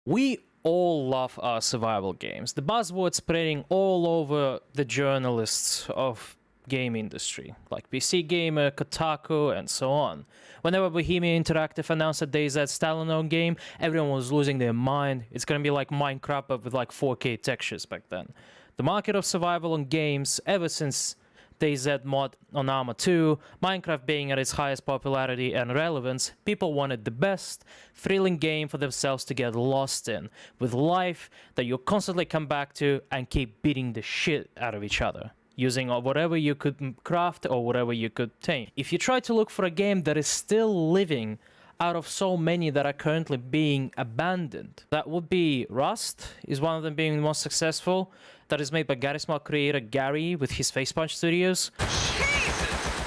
We all love our survival games. The buzzword spreading all over the journalists of game industry, like PC Gamer, Kotaku, and so on. Whenever Bohemia Interactive announced a DayZ standalone game, everyone was losing their mind. It's gonna be like Minecraft but with like 4K textures back then. The market of survival on games, ever since DayZ mod on Arma 2, Minecraft being at its highest popularity and relevance, people wanted the best, thrilling game for themselves to get lost in, with life that you constantly come back to and keep beating the shit out of each other, using whatever you could craft or whatever you could tame. If you try to look for a game that is still living out of so many that are currently being abandoned, that would be Rust, is one of them being the most successful. That is made by Gary Smart creator Gary with his Facepunch Studios. Jesus!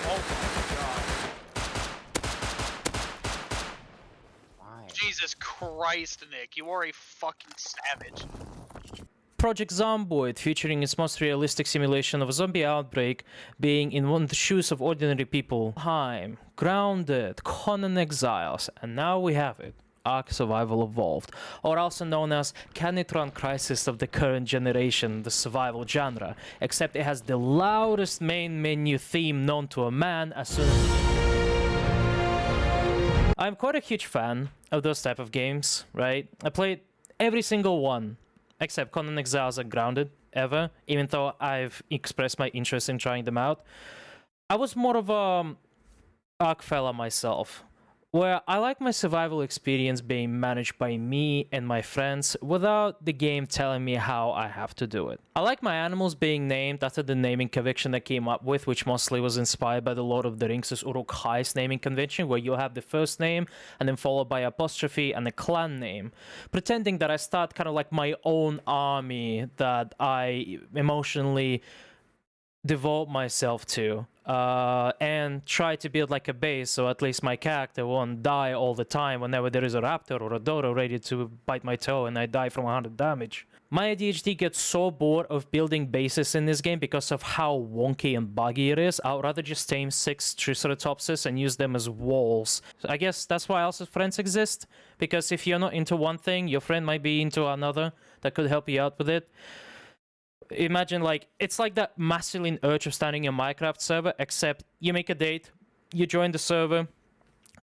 Oh my god. Why? Jesus Christ, Nick, you are a fucking savage. Project Zomboid, featuring its most realistic simulation of a zombie outbreak, being in one of the shoes of ordinary people. Time, Grounded, Conan Exiles, and now we have it. ARK Survival Evolved, or also known as Can It Run Crisis of the current generation, the survival genre, except it has the loudest main menu theme known to a man as soon as... I'm quite a huge fan of those type of games, right? I played every single one, except Conan Exiles and Grounded, ever, even though I've expressed my interest in trying them out. I was more of a ARK fella myself, where I like my survival experience being managed by me and my friends without the game telling me how I have to do it. I like my animals being named after the naming convention I came up with, which mostly was inspired by the Lord of the Rings' Uruk-hai's naming convention, where you'll have the first name and then followed by apostrophe and a clan name, pretending that I start kind of like my own army that I emotionally devote myself to. And try to build like a base, so at least my character won't die all the time whenever there is a raptor or a dodo ready to bite my toe and I die from 100 damage. My ADHD gets so bored of building bases in this game because of how wonky and buggy it is. I'd rather just tame 6 Triceratopses and use them as walls. So I guess that's why also friends exist, because if you're not into one thing, your friend might be into another that could help you out with it. Imagine, like, it's like that masculine urge of starting a Minecraft server, except you make a date, you join the server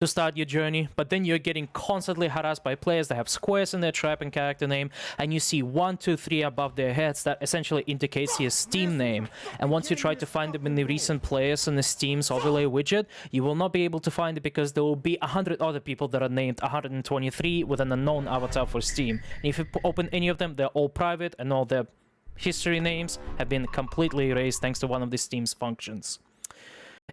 to start your journey, but then you're getting constantly harassed by players that have squares in their tribe and character name, and you see 1, 2, 3 above their heads that essentially indicates your Steam name. And once you try to find them in the recent players in the Steam's overlay widget, you will not be able to find it because there will be 100 other people that are named 123 with an unknown avatar for Steam. And if you open any of them, they're all private and all their history names have been completely erased thanks to one of the Steam's functions.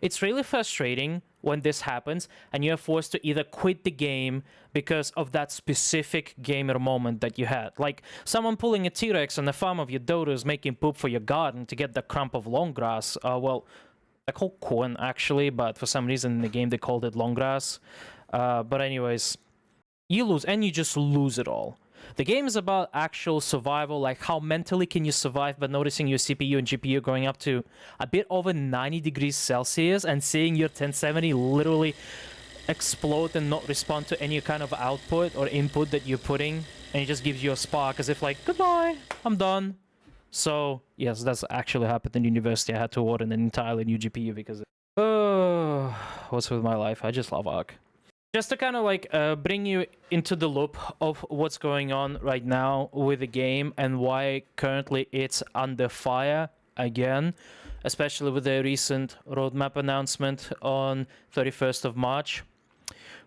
It's really frustrating when this happens and you're forced to either quit the game because of that specific gamer moment that you had. Like someone pulling a T-Rex on the farm of your dodos making poop for your garden to get the crump of long grass. Well, I call corn actually, but for some reason in the game they called it long grass. But anyways, you lose and you just lose it all. The game is about actual survival, like how mentally can you survive by noticing your CPU and GPU going up to a bit over 90 degrees Celsius and seeing your 1070 literally explode and not respond to any kind of output or input that you're putting, and it just gives you a spark as if like, goodbye, I'm done. So yes, that's actually happened in university. I had to order an entirely new GPU because what's with my life? I just love ARK. Just to kind of like bring you into the loop of what's going on right now with the game and why currently it's under fire again, especially with the recent roadmap announcement on 31st of March.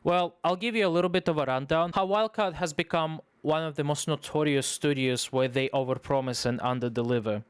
Well, I'll give you a little bit of a rundown. How Wildcard has become one of the most notorious studios where they overpromise and underdeliver.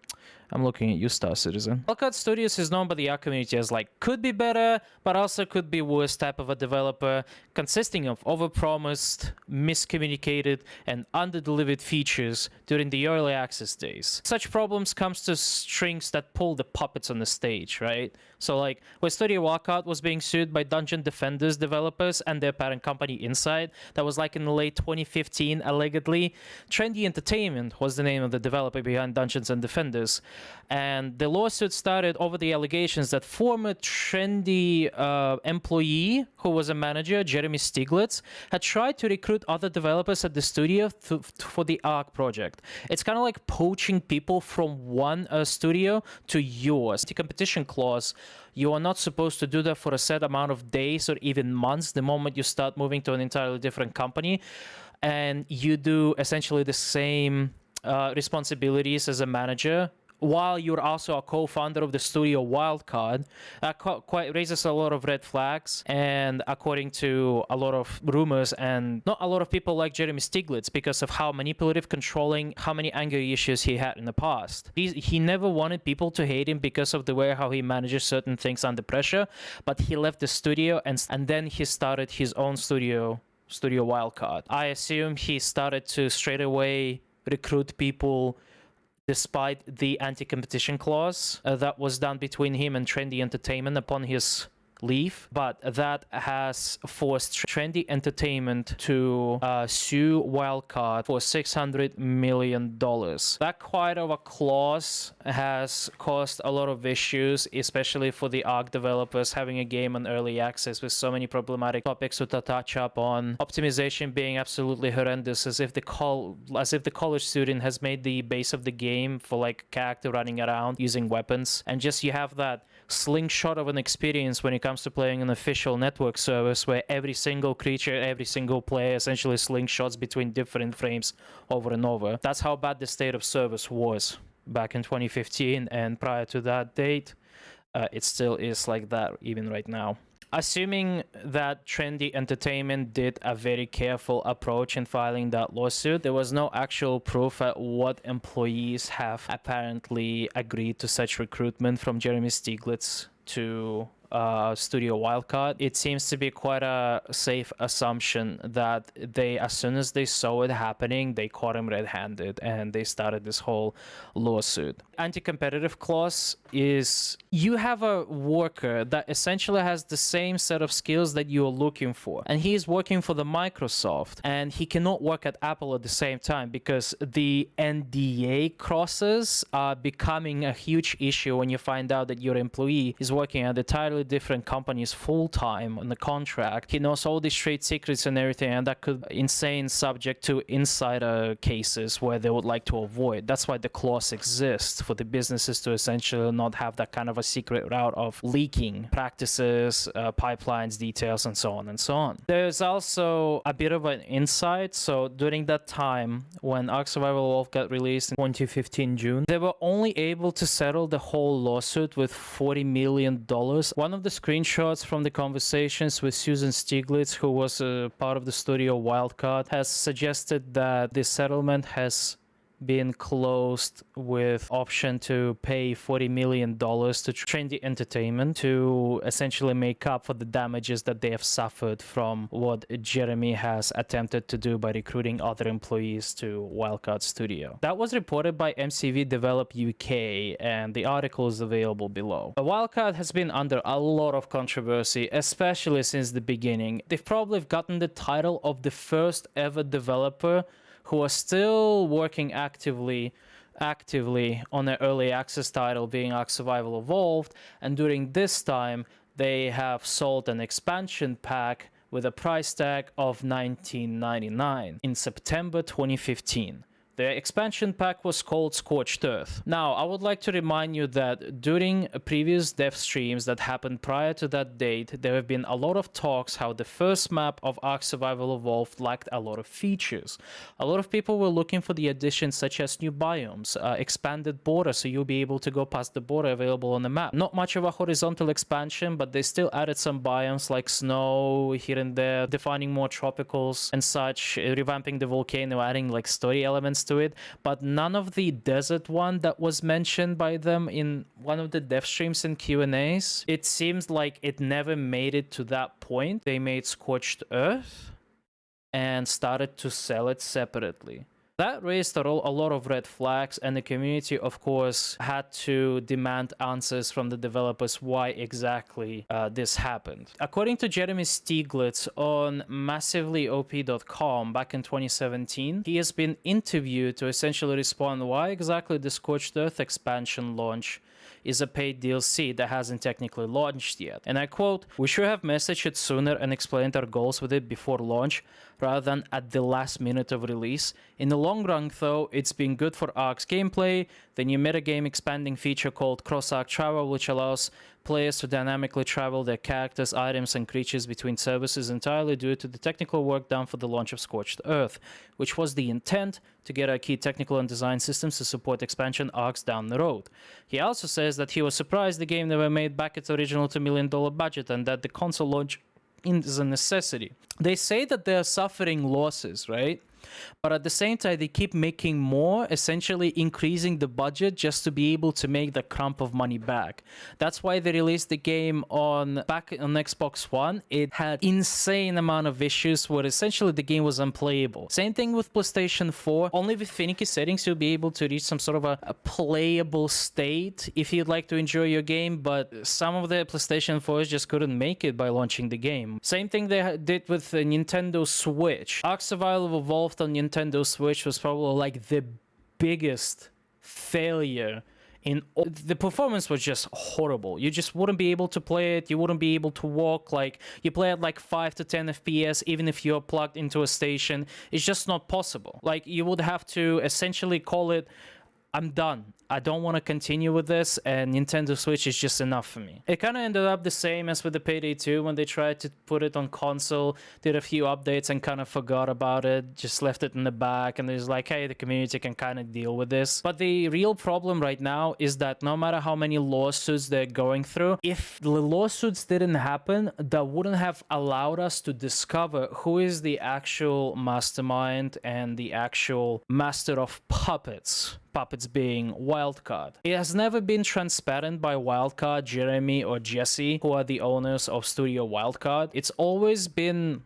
I'm looking at you, Star Citizen. Wildcard Studios is known by the ARK community as like could be better, but also could be worse type of a developer, consisting of overpromised, miscommunicated, and underdelivered features during the early access days. Such problems comes to strings that pull the puppets on the stage, right? So like, when Studio Wildcard was being sued by Dungeon Defenders developers and their parent company Inside, that was like in the late 2015 allegedly. Trendy Entertainment was the name of the developer behind Dungeons and Defenders. And the lawsuit started over the allegations that former trendy employee who was a manager, Jeremy Stiglitz, had tried to recruit other developers at the studio for the ARK project. It's kind of like poaching people from one studio to yours. The competition clause, you are not supposed to do that for a set amount of days or even months the moment you start moving to an entirely different company. And you do essentially the same responsibilities as a manager while you're also a co-founder of the studio Wildcard. Quite raises a lot of red flags, and according to a lot of rumors, and not a lot of people like Jeremy Stiglitz because of how manipulative, controlling, how many anger issues he had in the past. He never wanted people to hate him because of the way how he manages certain things under pressure, but he left the studio and then he started his own studio Wildcard. I assume he started to straight away recruit people despite the anti-competition clause that was done between him and Trendy Entertainment upon his leave, but that has forced Trendy Entertainment to sue Wildcard for $600 million. That quite of a clause has caused a lot of issues, especially for the ARK developers having a game on early access with so many problematic topics to touch up on. Optimization being absolutely horrendous, as if the college student has made the base of the game for like character running around using weapons, and just you have that slingshot of an experience when it comes to playing an official network service where every single creature, every single player essentially slingshots between different frames over and over. That's how bad the state of service was back in 2015, and prior to that date, it still is like that even right now. Assuming that Trendy Entertainment did a very careful approach in filing that lawsuit, there was no actual proof at what employees have apparently agreed to such recruitment from Jeremy Stiglitz to Studio Wildcard. It seems to be quite a safe assumption that they, as soon as they saw it happening, they caught him red-handed and they started this whole lawsuit. Anti-competitive clause is you have a worker that essentially has the same set of skills that you're looking for, and he's working for the Microsoft, and he cannot work at Apple at the same time because the NDA crosses are becoming a huge issue when you find out that your employee is working at entirely different companies full-time on the contract. He knows all these trade secrets and everything, and that could be insane subject to insider cases where they would like to avoid. That's why the clause exists, for the businesses to essentially not have that kind of a secret route of leaking practices, pipelines, details, and so on and so on. There's also a bit of an insight. So during that time when ARK Survival Evolved got released in 2015 June, they were only able to settle the whole lawsuit with $40 million. One of the screenshots from the conversations with Susan Stiglitz, who was a part of the studio Wildcard, has suggested that the settlement has been closed with option to pay $40 million to Trendy Entertainment to essentially make up for the damages that they have suffered from what Jeremy has attempted to do by recruiting other employees to Wildcard Studio. That was reported by MCV Develop UK, and the article is available below. Wildcard has been under a lot of controversy, especially since the beginning. They've probably gotten the title of the first ever developer who are still working actively on their early access title, being ARK Survival Evolved, and during this time they have sold an expansion pack with a price tag of $19.99 in September 2015. The expansion pack was called Scorched Earth. Now, I would like to remind you that during previous dev streams that happened prior to that date, there have been a lot of talks how the first map of ARK Survival Evolved lacked a lot of features. A lot of people were looking for the additions such as new biomes, expanded border, so you'll be able to go past the border available on the map. Not much of a horizontal expansion, but they still added some biomes like snow here and there, defining more tropicals and such, revamping the volcano, adding like story elements to it, but none of the desert one that was mentioned by them in one of the dev streams and Q&As. It seems like it never made it to that point. They made Scorched Earth and started to sell it separately. That raised a lot of red flags, and the community, of course, had to demand answers from the developers why exactly this happened. According to Jeremy Stieglitz on massivelyop.com back in 2017, he has been interviewed to essentially respond why exactly the Scorched Earth expansion launch is a paid DLC that hasn't technically launched yet. And I quote, "We should have messaged it sooner and explained our goals with it before launch, rather than at the last minute of release. In the long run, though, it's been good for ARK's gameplay. The new metagame expanding feature called Cross-ARK Travel, which allows players to dynamically travel their characters, items, and creatures between services entirely due to the technical work done for the launch of Scorched Earth, which was the intent to get our key technical and design systems to support expansion arcs down the road." He also says that he was surprised the game never made back its original $2 million budget and that the console launch is a necessity. They say that they're suffering losses, right? But at the same time, they keep making more, essentially increasing the budget just to be able to make the crump of money back. That's why they released the game back on Xbox One. It had insane amount of issues where essentially the game was unplayable. Same thing with PlayStation 4. Only with finicky settings you'll be able to reach some sort of a playable state if you'd like to enjoy your game, but some of the PlayStation 4s just couldn't make it by launching the game. Same thing they did with the Nintendo Switch. ARK Survival Evolved on Nintendo Switch was probably like the biggest failure in the performance was just horrible. You just wouldn't be able to play it. You wouldn't be able to walk. Like, you play at like 5 to 10 FPS even if you're plugged into a station. It's just not possible. Like, you would have to essentially call it, "I'm done. I don't want to continue with this," and Nintendo Switch is just enough for me. It kind of ended up the same as with the Payday 2 when they tried to put it on console, did a few updates and kind of forgot about it, just left it in the back, and it's like, hey, the community can kind of deal with this. But the real problem right now is that no matter how many lawsuits they're going through, if the lawsuits didn't happen, that wouldn't have allowed us to discover who is the actual mastermind and the actual master of puppets. Puppets being Wildcard. It has never been transparent by Wildcard, Jeremy, or Jesse, who are the owners of Studio Wildcard. It's always been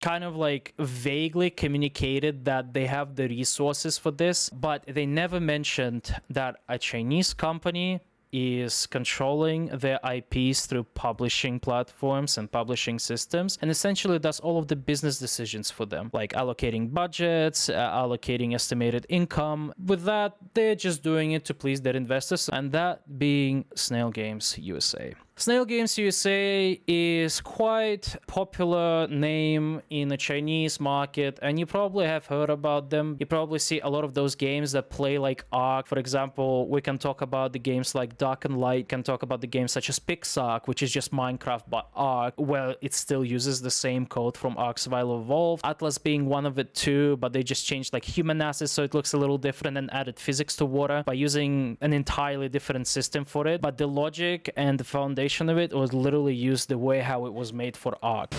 kind of like vaguely communicated that they have the resources for this, but they never mentioned that a Chinese company is controlling their IPs through publishing platforms and publishing systems, and essentially does all of the business decisions for them, like allocating budgets, allocating estimated income. With that, they're just doing it to please their investors, and that being Snail Games USA. Snail Games USA is quite popular name in the Chinese market, and you probably have heard about them. You probably see a lot of those games that play like ARK. For example, we can talk about the games like Dark and Light, can talk about the games such as PixARK, which is just Minecraft but ARK, where it still uses the same code from ARK Survival Evolved. Atlas being one of it too, but they just changed like human assets so it looks a little different and added physics to water by using an entirely different system for it. But the logic and the foundation of it was literally used the way how it was made for ARK.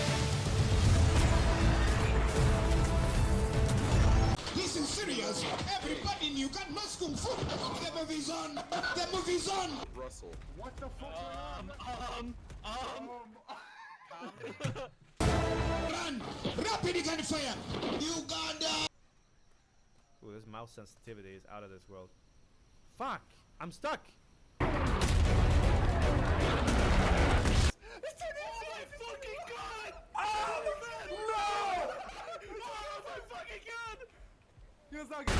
Listen serious, everybody in Uganda must come foot. The movie's on. The movie's on. Russell. What the fuck? Run! Rapid gunfire! Uganda! Ooh, this mouse sensitivity is out of this world. Fuck! I'm stuck! It's an oh my fucking god! Oh man! No! Oh my fucking god! He was not good.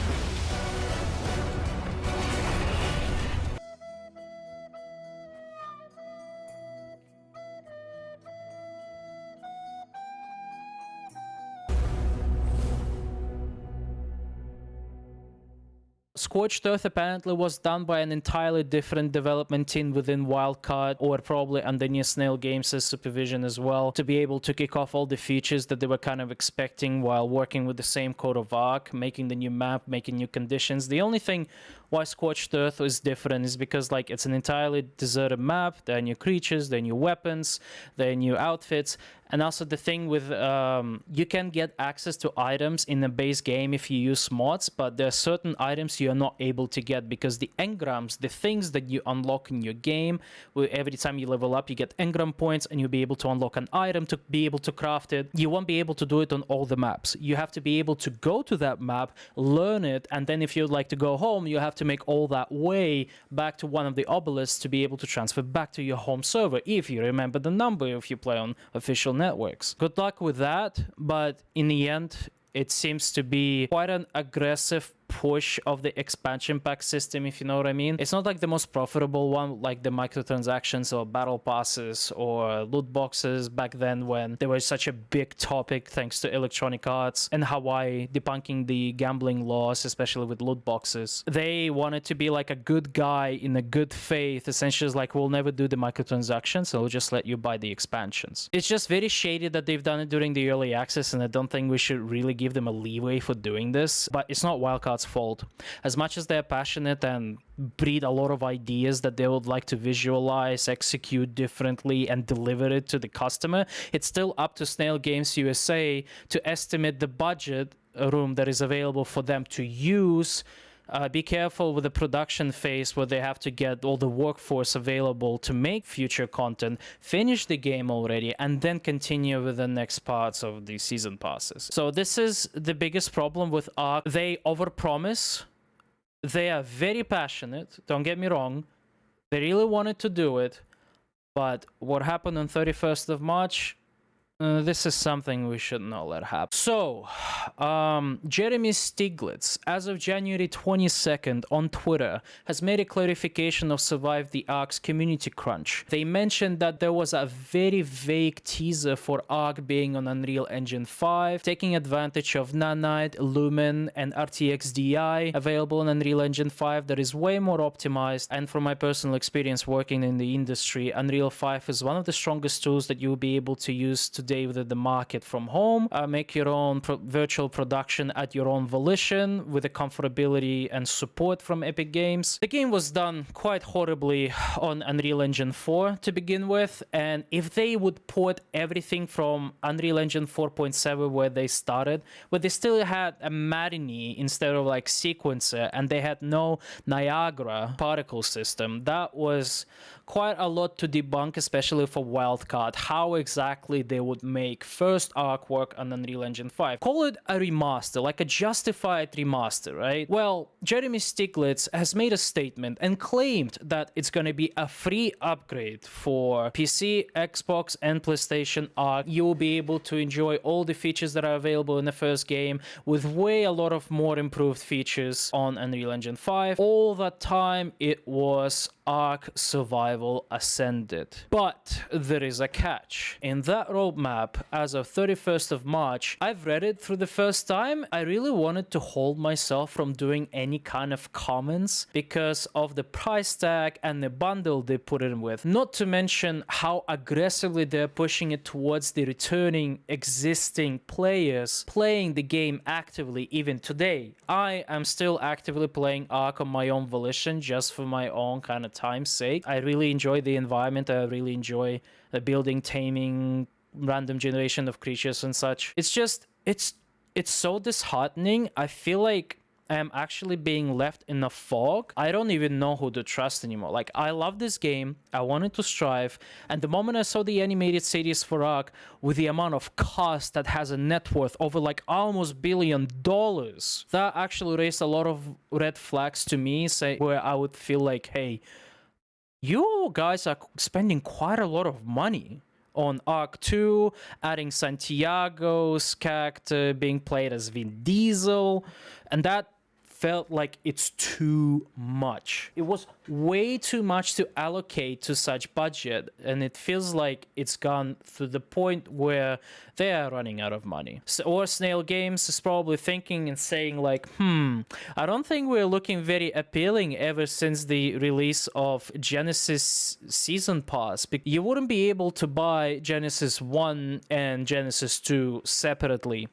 Scorched Earth apparently was done by an entirely different development team within Wildcard, or probably underneath Snail Games' supervision as well, to be able to kick off all the features that they were kind of expecting while working with the same code of ARK, making the new map, making new conditions. The only thing why Scorched Earth is different is because like it's an entirely deserted map, there are new creatures, there are new weapons, there are new outfits, And also the thing with you can get access to items in the base game if you use mods, but there are certain items you are not able to get because the engrams, the things that you unlock in your game, where every time you level up you get engram points and you'll be able to unlock an item to be able to craft it. You won't be able to do it on all the maps. You have to be able to go to that map, learn it, and then if you'd like to go home, you have to make all that way back to one of the obelisks to be able to transfer back to your home server, if you remember the number if you play on official networks. Good luck with that, but in the end, it seems to be quite an aggressive push of the expansion pack system, if you know what I mean. It's not like the most profitable one, like the microtransactions or battle passes or loot boxes back then when they were such a big topic thanks to Electronic Arts and Hawaii debunking the gambling laws, especially with loot boxes. They wanted to be like a good guy in a good faith, essentially like, we'll never do the microtransactions, so we'll just let you buy the expansions. It's just very shady that they've done it during the early access, and I don't think we should really give them a leeway for doing this, but it's not Wildcard's fault. As much as they're passionate and breed a lot of ideas that they would like to visualize, execute differently, and deliver it to the customer, it's still up to Snail Games USA to estimate the budget room that is available for them to use. Be careful with the production phase where they have to get all the workforce available to make future content, finish the game already, and then continue with the next parts of the season passes. So this is the biggest problem with ARK. They overpromise. They are very passionate, don't get me wrong. They really wanted to do it, but what happened on 31st of March, this is something we should not let happen. So, Jeremy Stiglitz, as of January 22nd on Twitter, has made a clarification of Survive the ARK's community crunch. They mentioned that there was a very vague teaser for ARK being on Unreal Engine 5, taking advantage of Nanite, Lumen, and RTX DI available on Unreal Engine 5 that is way more optimized. And from my personal experience working in the industry, Unreal 5 is one of the strongest tools that you will be able to use to with the market from home. Make your own virtual production at your own volition with the comfortability and support from Epic Games. The game was done quite horribly on Unreal Engine 4 to begin with, and if they would port everything from Unreal Engine 4.7 where they started, but they still had a matinee instead of like sequencer, and they had no Niagara particle system, that was quite a lot to debunk, especially for Wildcard, how exactly they would make first ARK work on Unreal Engine 5. Call it a remaster, like a justified remaster, right? Well, Jeremy Stiglitz has made a statement and claimed that it's going to be a free upgrade for PC, Xbox, and PlayStation ARK. You will be able to enjoy all the features that are available in the first game with way a lot of more improved features on Unreal Engine 5. All that time, it was ARK Survival Ascended. But there is a catch. In that roadmap, as of 31st of March, I've read it through the first time. I really wanted to hold myself from doing any kind of comments because of the price tag and the bundle they put in with. Not to mention how aggressively they're pushing it towards the returning existing players playing the game actively even today. I am still actively playing ARK on my own volition just for my own kind of time's sake. I really enjoy the environment. I really enjoy the building, taming, random generation of creatures and such. It's just, it's so disheartening. I feel like I'm actually being left in a fog. I don't even know who to trust anymore. Like, I love this game. I wanted to strive. And the moment I saw the animated series for ARK with the amount of cost that has a net worth over like almost $1 billion, that actually raised a lot of red flags to me, where I would feel like, hey, you guys are spending quite a lot of money on ARK 2, adding Santiago's character being played as Vin Diesel, and that felt like it's too much. It was way too much to allocate to such budget, and it feels like it's gone to the point where they are running out of money. Or Snail Games is probably thinking and saying like, I don't think we're looking very appealing ever since the release of Genesis Season Pass. You wouldn't be able to buy Genesis 1 and Genesis 2 separately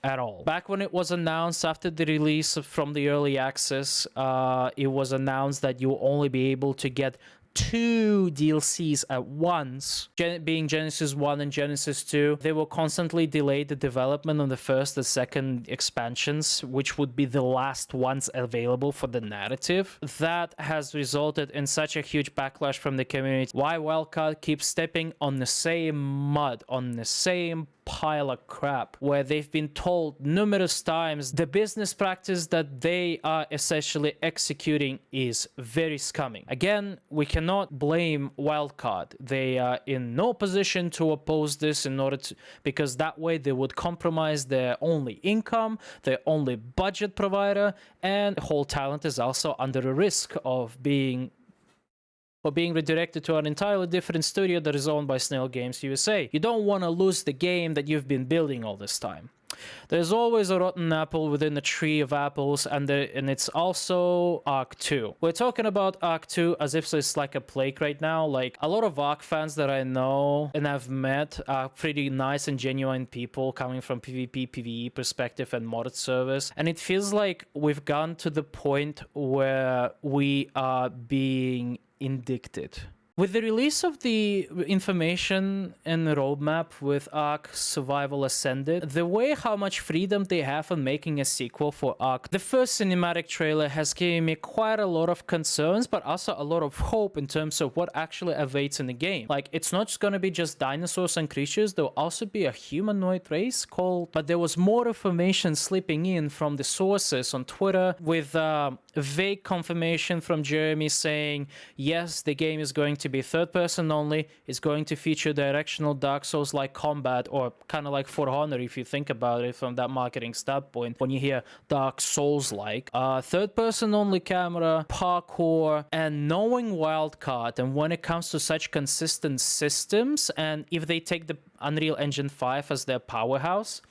at all. Back when it was announced after the release from the early access, it was announced that you'll only be able to get 2 DLCs at once, being Genesis 1 and Genesis 2. They will constantly delay the development on the first and second expansions, which would be the last ones available for the narrative. That has resulted in such a huge backlash from the community. Why Wildcard keeps stepping on the same mud, on the same pile of crap, where they've been told numerous times the business practice that they are essentially executing is very scummy. Again, we cannot blame Wildcard. They are in no position to oppose this in order to, because that way they would compromise their only income, their only budget provider, and the whole talent is also under a risk of being redirected to an entirely different studio that is owned by Snail Games USA. You don't want to lose the game that you've been building all this time. There's always a rotten apple within a tree of apples, and it's also ARK 2. We're talking about ARK 2 as if it's like a plague right now. Like, a lot of ARK fans that I know and I've met are pretty nice and genuine people coming from PvP, PvE perspective and modded servers. And it feels like we've gone to the point where we are being indicted. With the release of the information and the roadmap with ARK Survival Ascended, the way how much freedom they have on making a sequel for ARK, the first cinematic trailer has given me quite a lot of concerns, but also a lot of hope in terms of what actually awaits in the game. Like, it's not just gonna be just dinosaurs and creatures, there'll also be a humanoid race called... But there was more information slipping in from the sources on Twitter with vague confirmation from Jeremy saying, yes, the game is going to be third person only, it's going to feature directional Dark Souls like combat, or kind of like For Honor if you think about it from that marketing standpoint. When you hear Dark Souls like, third person only camera, parkour, and knowing Wildcard, and when it comes to such consistent systems, and if they take the Unreal Engine 5 as their powerhouse,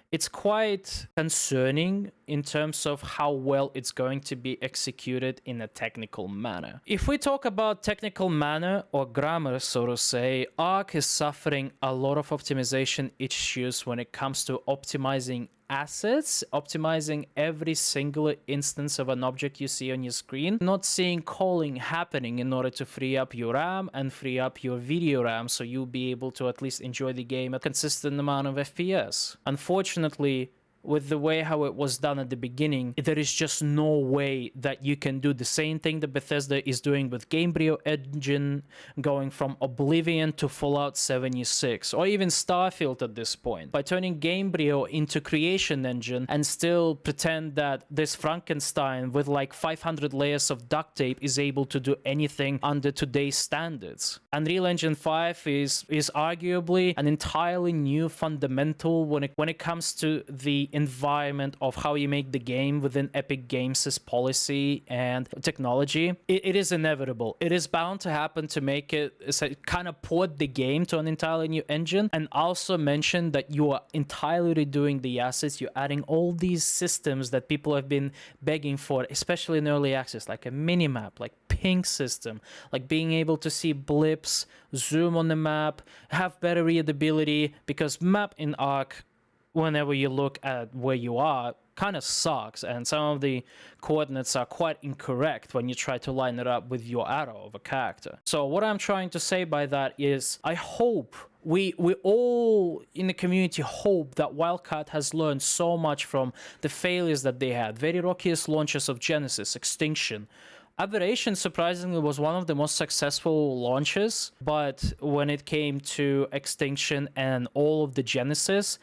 it's quite concerning in terms of how well it's going to be executed in a technical manner. If we talk about technical manner or grammar, so to say, ARK is suffering a lot of optimization issues when it comes to optimizing assets, optimizing every single instance of an object you see on your screen, not seeing calling happening in order to free up your RAM and free up your video RAM so you'll be able to at least enjoy the game at a consistent amount of FPS. Unfortunately, with the way how it was done at the beginning, there is just no way that you can do the same thing that Bethesda is doing with Gamebryo engine, going from Oblivion to Fallout 76, or even Starfield at this point, by turning Gamebryo into Creation Engine and still pretend that this Frankenstein with like 500 layers of duct tape is able to do anything under today's standards. Unreal Engine 5 is arguably an entirely new fundamental when it comes to the environment of how you make the game within Epic Games' policy and technology. It is inevitable. It is bound to happen to make it kind of port the game to an entirely new engine, and also mention that you are entirely redoing the assets. You're adding all these systems that people have been begging for, especially in early access, like a minimap, like ping system, like being able to see blips, zoom on the map, have better readability, because map in ARK, whenever you look at where you are, kind of sucks, and some of the coordinates are quite incorrect when you try to line it up with your arrow of a character. So what I'm trying to say by that is, I hope we all in the community hope that Wildcard has learned so much from the failures that they had. Very rockiest launches of Genesis, Extinction. Aberration, surprisingly, was one of the most successful launches, but when it came to Extinction and all of the Genesis,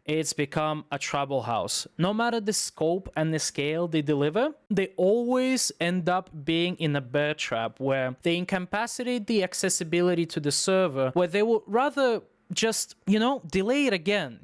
it's become a trouble house. No matter the scope and the scale they deliver, they always end up being in a bear trap where they incapacitate the accessibility to the server, where they would rather just, delay it again,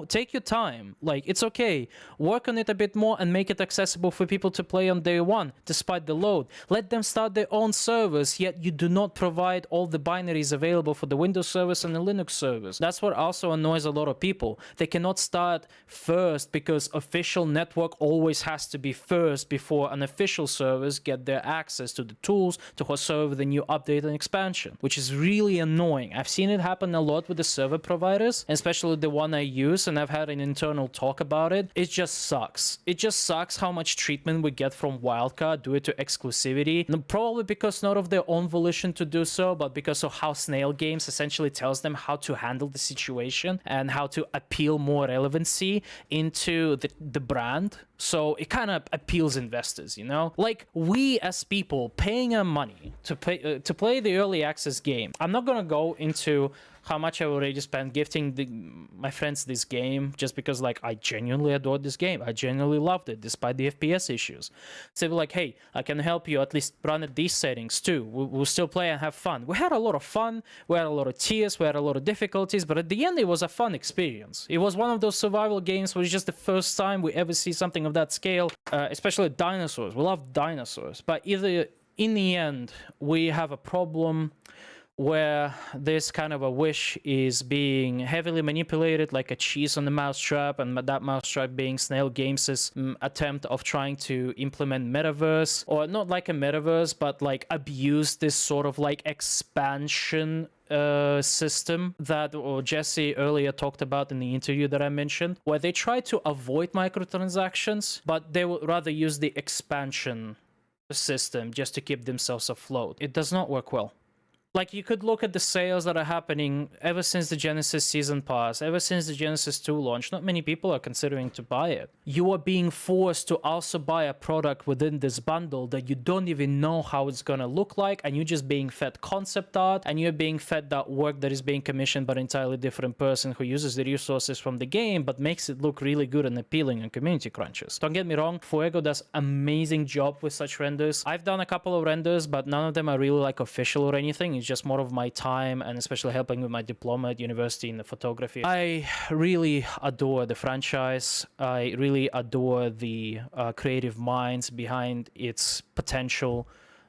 take your time. Like, it's okay. Work on it a bit more and make it accessible for people to play on day one, despite the load. Let them start their own servers, yet you do not provide all the binaries available for the Windows servers and the Linux servers. That's what also annoys a lot of people. They cannot start first because official network always has to be first before unofficial servers get their access to the tools to serve the new update and expansion, which is really annoying. I've seen it happen a lot with the server providers, especially the one I use, and I've had an internal talk about it. It just sucks. It just sucks how much treatment we get from Wildcard due to exclusivity. Probably because not of their own volition to do so, but because of how Snail Games essentially tells them how to handle the situation and how to appeal more relevancy into the brand. So it kind of appeals investors, you know? Like, we as people paying our money to play the early access game. I'm not gonna go into how much I already spent gifting my friends this game, just because, like, I genuinely adored this game. I genuinely loved it, despite the FPS issues. So they're like, hey, I can help you at least run at these settings too. We'll still play and have fun. We had a lot of fun. We had a lot of tears. We had a lot of difficulties. But at the end, it was a fun experience. It was one of those survival games where it's just the first time we ever see something of that scale, especially dinosaurs. We love dinosaurs. But either in the end, we have a problem where this kind of a wish is being heavily manipulated like a cheese on the mousetrap, and that mousetrap being Snail Games' attempt of trying to implement metaverse, or not like a metaverse, but like abuse this sort of like expansion system that Jesse earlier talked about in the interview that I mentioned, where they try to avoid microtransactions, but they would rather use the expansion system just to keep themselves afloat. It does not work well. Like, you could look at the sales that are happening ever since the Genesis Season Pass, ever since the Genesis 2 launch. Not many people are considering to buy it. You are being forced to also buy a product within this bundle that you don't even know how it's gonna look like, and you're just being fed concept art, and you're being fed that work that is being commissioned by an entirely different person who uses the resources from the game, but makes it look really good and appealing on community crunches. Don't get me wrong, Fuego does amazing job with such renders. I've done a couple of renders, but none of them are really like official or anything. It's just more of my time, and especially helping with my diploma at university in the photography. I really adore the franchise. I really adore the creative minds behind its potential.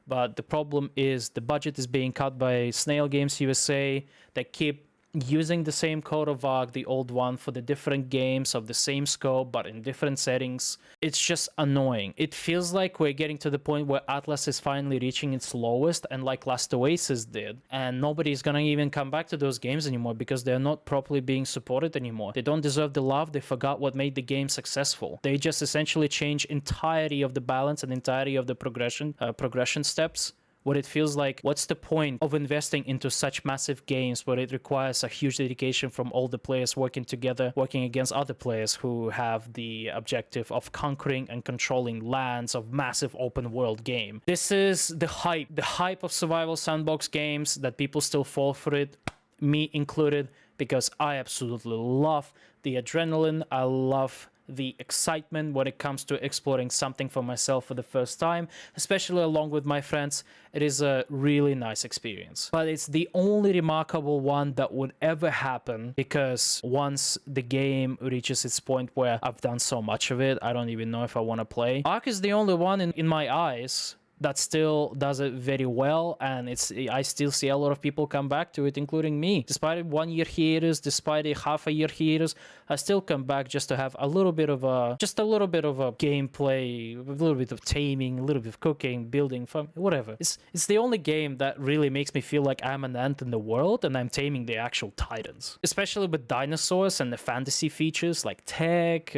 But the problem is the budget is being cut by Snail Games USA. They keep using the same code of ARK, the old one, for the different games of the same scope but in different settings. It's just annoying. It feels like we're getting to the point where Atlas is finally reaching its lowest, and like Last Oasis did, and nobody's gonna even come back to those games anymore because they're not properly being supported anymore. They don't deserve the love. They forgot what made the game successful. They just essentially changed entirety of the balance and entirety of the progression steps, where it feels like, what's the point of investing into such massive games where it requires a huge dedication from all the players working together, working against other players who have the objective of conquering and controlling lands of massive open world game. This is the hype of survival sandbox games that people still fall for it, me included, because I absolutely love the adrenaline. I love the excitement when it comes to exploring something for myself for the first time, especially along with my friends. It is a really nice experience, but it's the only remarkable one that would ever happen, because once the game reaches its point where I've done so much of it, I don't even know if I want to play. ARK is the only one in my eyes that still does it very well, and I still see a lot of people come back to it, including me. Despite a 1 year hiatus, despite a half a year hiatus, I still come back just to have a little bit of gameplay, a little bit of taming, a little bit of cooking, building, fun, whatever. It's the only game that really makes me feel like I'm an ant in the world and I'm taming the actual titans. Especially with dinosaurs and the fantasy features like tech,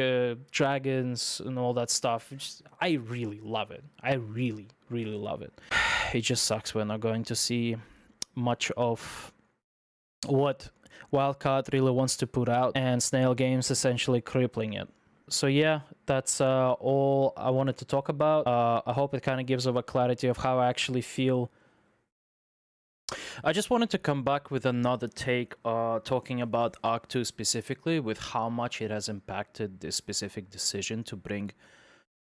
dragons, and all that stuff. I really love it. I really love it. It just sucks we're not going to see much of what Wildcard really wants to put out, and Snail Games essentially crippling it. So yeah, that's all I wanted to talk about. I hope it kind of gives a clarity of how I actually feel. I just wanted to come back with another take talking about ARK 2 specifically, with how much it has impacted this specific decision to bring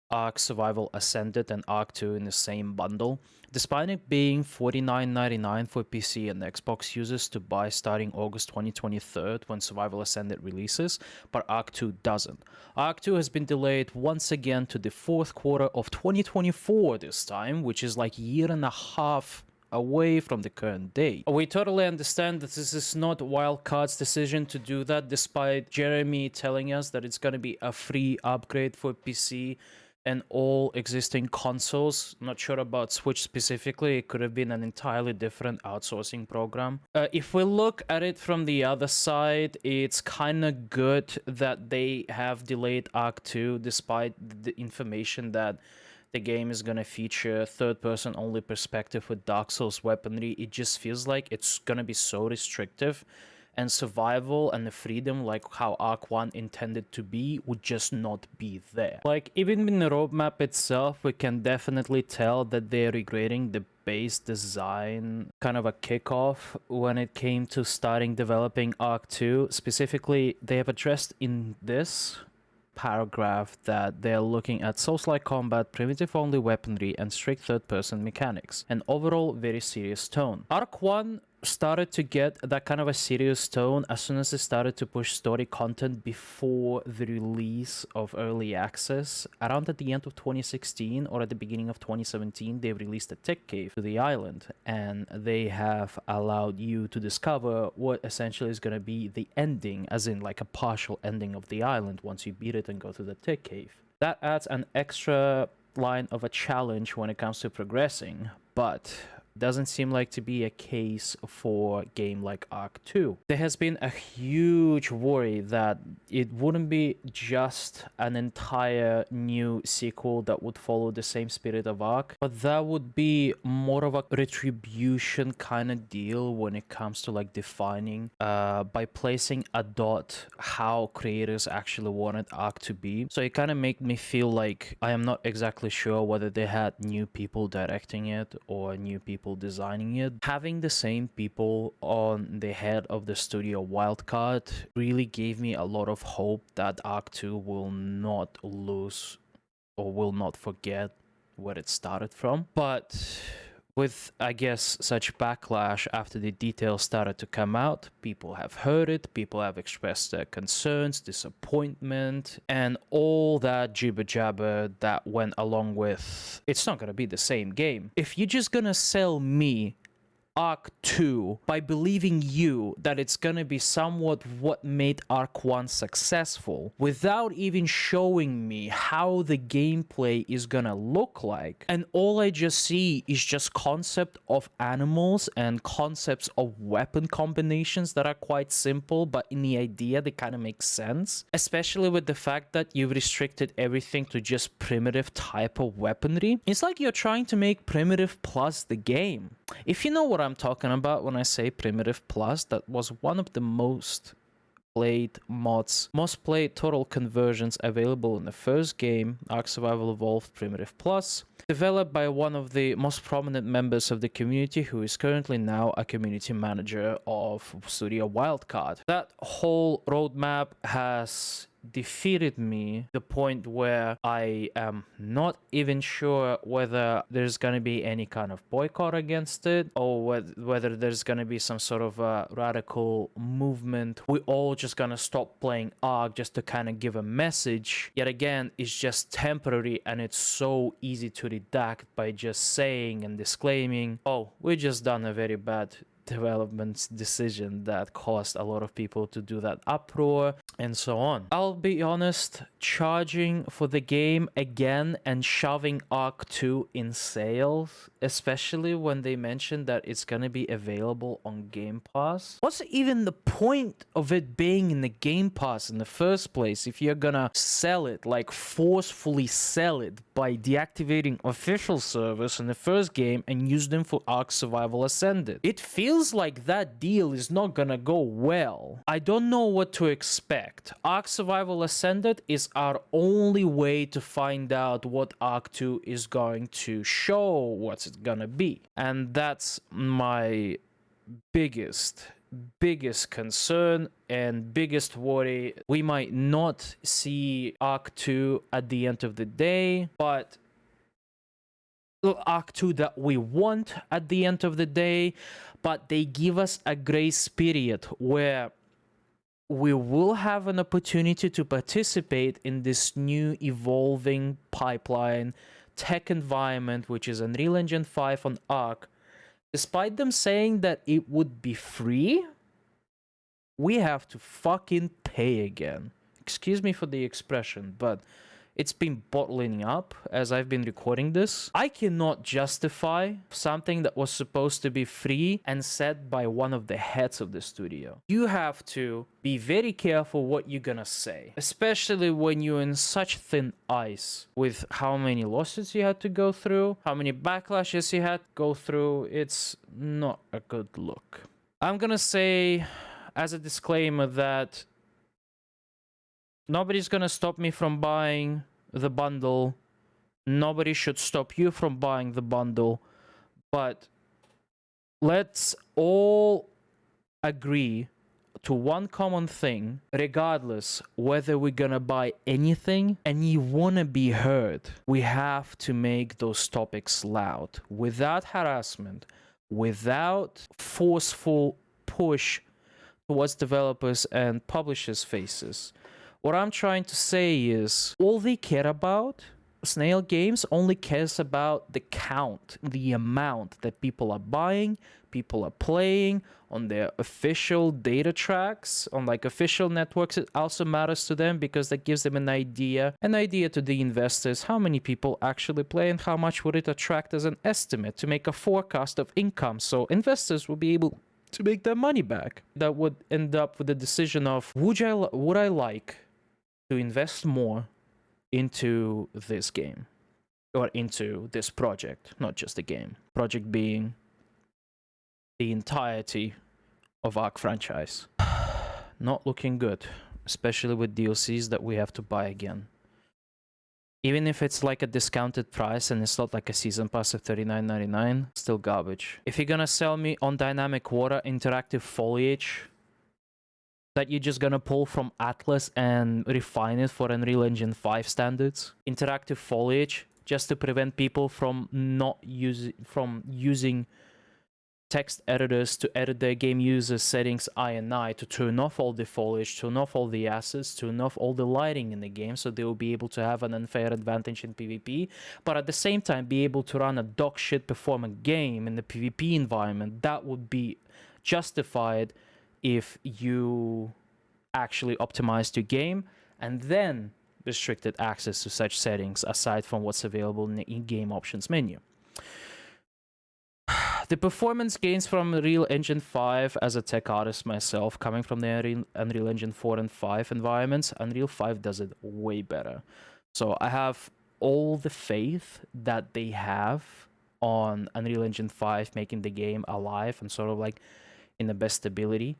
ARK Survival Ascended and ARK 2 in the same bundle, despite it being $49.99 for PC and Xbox users to buy starting August 2023 when Survival Ascended releases, but ARK 2 doesn't. ARK 2 has been delayed once again to the fourth quarter of 2024 this time, which is like a year and a half away from the current date. We totally understand that this is not Wildcard's decision to do that, despite Jeremy telling us that it's going to be a free upgrade for PC and all existing consoles. Not sure about Switch specifically. It could have been an entirely different outsourcing program. If we look at it from the other side, it's kind of good that they have delayed ARK 2 despite the information that the game is gonna feature third-person only perspective with Dark Souls weaponry. It just feels like it's gonna be so restrictive, and survival and the freedom like how ARK 1 intended to be would just not be there. Like, even in the roadmap itself, we can definitely tell that they're regretting the base design kind of a kickoff when it came to starting developing ARK 2. Specifically, they have addressed in this paragraph that they're looking at Souls-like combat, primitive-only weaponry, and strict third-person mechanics. An overall very serious tone. ARK 1 started to get that kind of a serious tone as soon as they started to push story content before the release of early access. Around at the end of 2016 or at the beginning of 2017, they released a tech cave to the island, and they have allowed you to discover what essentially is going to be the ending, as in like a partial ending of the island once you beat it and go to the tech cave. That adds an extra line of a challenge when it comes to progressing, but doesn't seem like to be a case for a game like ARK 2. There has been a huge worry that it wouldn't be just an entire new sequel that would follow the same spirit of ARK, but that would be more of a retribution kind of deal when it comes to like defining by placing a dot how creators actually wanted ARK to be. So it kind of made me feel like I am not exactly sure whether they had new people directing it or new people designing it. Having the same people on the head of the studio Wildcard really gave me a lot of hope that ARK 2 will not lose or will not forget where it started from. But with, I guess, such backlash after the details started to come out, people have heard it, people have expressed their concerns, disappointment, and all that jibber-jabber that went along with it's not gonna be the same game. If you're just gonna sell me ARK 2 by believing you that it's gonna be somewhat what made ARK 1 successful without even showing me how the gameplay is gonna look like, and all I just see is just concept of animals and concepts of weapon combinations that are quite simple, but in the idea they kind of make sense, especially with the fact that you've restricted everything to just primitive type of weaponry. It's like you're trying to make Primitive Plus the game. If you know what I'm talking about when I say Primitive Plus, that was one of the most played mods, most played total conversions available in the first game, ARK Survival Evolved Primitive Plus, developed by one of the most prominent members of the community who is currently now a community manager of Studio Wildcard. That whole roadmap has defeated me to the point where I am not even sure whether there's gonna be any kind of boycott against it, or whether there's gonna be some sort of a radical movement. We're all just gonna stop playing ARK just to kind of give a message. Yet again, it's just temporary, and it's so easy to redact by just saying and disclaiming, oh, we just done a very bad development decision that caused a lot of people to do that uproar and so on. I'll be honest, charging for the game again and shoving ARK 2 in sales, especially when they mentioned that it's gonna be available on Game Pass. What's even the point of it being in the Game Pass in the first place if you're gonna sell it, like forcefully sell it by deactivating official servers in the first game and use them for ARK Survival Ascended? It feels like that deal is not gonna go well. I don't know what to expect. ARK Survival Ascended is our only way to find out what ARK 2 is going to show, what's it gonna be. And that's my biggest concern and biggest worry. We might not see ARK 2 at the end of the day, but ARK 2 that we want at the end of the day, but they give us a grace period where we will have an opportunity to participate in this new evolving pipeline tech environment, which is Unreal Engine 5 on ARK. Despite them saying that it would be free, we have to fucking pay again. Excuse me for the expression, but It's been bottling up as I've been recording this. I cannot justify something that was supposed to be free and said by one of the heads of the studio. You have to be very careful what you're gonna say, especially when you're in such thin ice with how many lawsuits you had to go through, how many backlashes you had to go through. It's not a good look. I'm gonna say as a disclaimer that nobody's gonna stop me from buying the bundle. Nobody should stop you from buying the bundle. But let's all agree to one common thing, regardless whether we're gonna buy anything and you wanna be heard. We have to make those topics loud, without harassment, without forceful push towards developers and publishers' faces. What I'm trying to say is, all they care about, Snail Games only cares about the count, the amount that people are buying, people are playing on their official data tracks, on like official networks. It also matters to them because that gives them an idea to the investors, how many people actually play and how much would it attract as an estimate to make a forecast of income. So investors will be able to make their money back. That would end up with the decision of, would I like to invest more into this game or into this project, not just the game. Project being the entirety of ARK franchise. Not looking good, especially with DLCs that we have to buy again. Even if it's like a discounted price and it's not like a season pass of $39.99, still garbage. If you're gonna sell me on dynamic water interactive foliage that you're just gonna pull from Atlas and refine it for Unreal Engine 5 standards, interactive foliage, just to prevent people from using text editors to edit their game user settings I, to turn off all the foliage, turn off all the assets, turn off all the lighting in the game, so they will be able to have an unfair advantage in PvP, but at the same time be able to run a dog shit performing game in the PvP environment. That would be justified if you actually optimized your game and then restricted access to such settings aside from what's available in the in-game options menu. The performance gains from Unreal Engine 5 as a tech artist myself, coming from the Unreal Engine 4 and 5 environments, Unreal 5 does it way better. So I have all the faith that they have on Unreal Engine 5 making the game alive and sort of like in the best ability.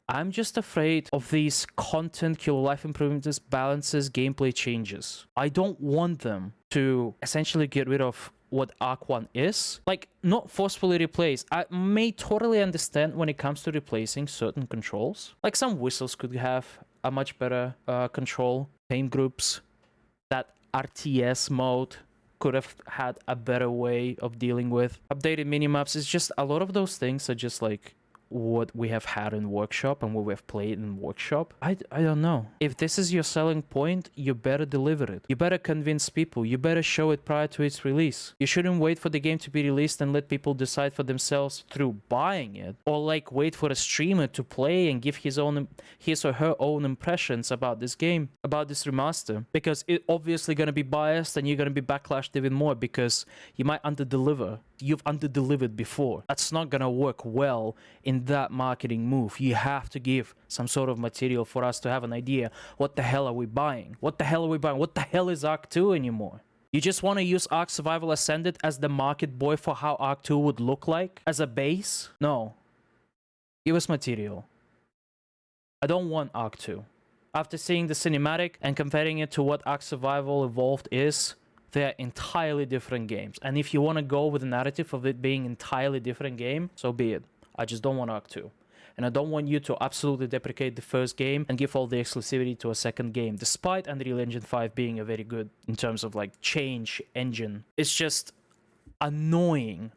I'm just afraid of these content, killer life improvements, balances, gameplay changes. I don't want them to essentially get rid of what ARK 1 is. Like, not forcefully replace. I may totally understand when it comes to replacing certain controls. Like, some whistles could have a much better control. Paint groups, that RTS mode could have had a better way of dealing with. Updated minimaps. It's just a lot of those things are just like what we have had in workshop and what we have played in workshop. I don't know. If this is your selling point, you better deliver it. You better convince people. You better show it prior to its release. You shouldn't wait for the game to be released and let people decide for themselves through buying it, or like wait for a streamer to play and give his or her own impressions about this game, about this remaster, because it's obviously going to be biased and you're going to be backlashed even more because you might underdeliver. You've underdelivered before. That's not gonna work well in that marketing move. You have to give some sort of material for us to have an idea. What the hell are we buying? What the hell are we buying? What the hell is ARK 2 anymore? You just want to use ARK Survival Ascended as the market boy for how ARK 2 would look like as a base? No. Give us material. I don't want ARK 2. After seeing the cinematic and comparing it to what ARK Survival Evolved is, they're entirely different games. And if you want to go with the narrative of it being entirely different game, so be it. I just don't want ARK 2. And I don't want you to absolutely deprecate the first game and give all the exclusivity to a second game, despite Unreal Engine 5 being a very good in terms of like change engine. It's just annoying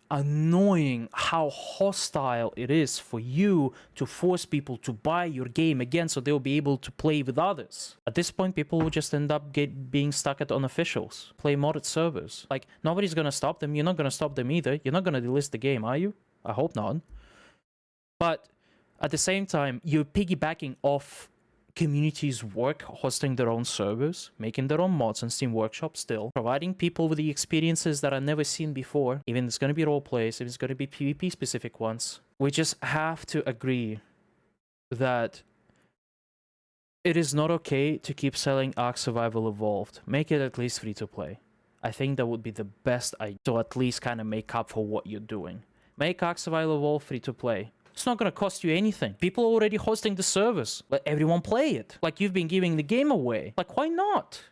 how hostile it is for you to force people to buy your game again so they'll be able to play with others. At this point, people will just end up being stuck at unofficials, play modded servers. Like, nobody's gonna stop them. You're not gonna stop them either. You're not gonna delist the game, are you? I hope not. But at the same time, you're piggybacking off communities work hosting their own servers, making their own mods on Steam Workshop still, providing people with the experiences that I've never seen before, even if it's going to be role plays, if it's going to be PvP specific ones. We just have to agree that it is not okay to keep selling ARK Survival Evolved. Make it at least free to play. I think that would be the best idea to at least kind of make up for what you're doing. Make ARK Survival Evolved free to play. It's not going to cost you anything. People are already hosting the servers. Let everyone play it. Like you've been giving the game away. Like, why not?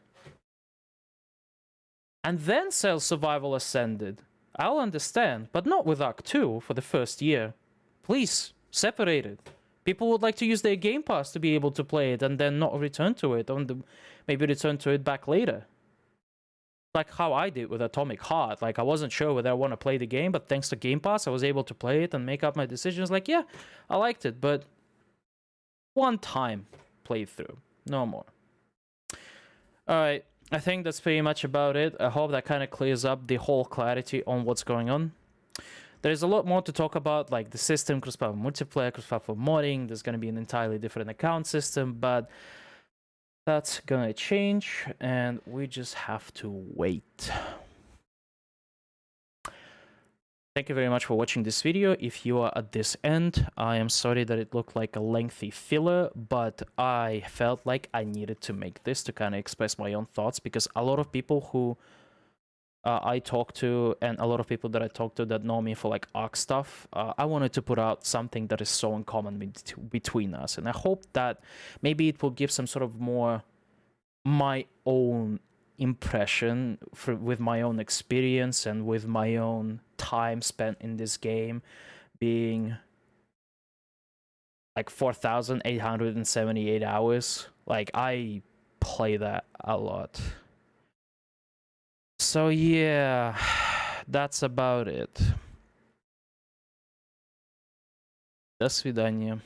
And then sell Survival Ascended. I'll understand, but not with ARK 2 for the first year. Please, separate it. People would like to use their Game Pass to be able to play it and then not return to it. Maybe return to it back later. Like how I did with Atomic Heart. Like I wasn't sure whether I want to play the game, but thanks to Game Pass, I was able to play it and make up my decisions. Like, yeah, I liked it, but one time playthrough, no more. All right, I think that's pretty much about it. I hope that kind of clears up the whole clarity on what's going on. There's a lot more to talk about, like the system, cross-platform multiplayer, cross-platform modding. There's going to be an entirely different account system, but that's gonna change, and we just have to wait. Thank you very much for watching this video. If you are at this end, I am sorry that it looked like a lengthy filler, but I felt like I needed to make this to kind of express my own thoughts, because a lot of people who I talk to, and a lot of people that I talk to that know me for like ARK stuff, I wanted to put out something that is so in common between us, and I hope that maybe it will give some sort of more my own impression with my own experience and with my own time spent in this game, being like 4,878 hours. Like I play that a lot. So yeah, that's about it. До свидания.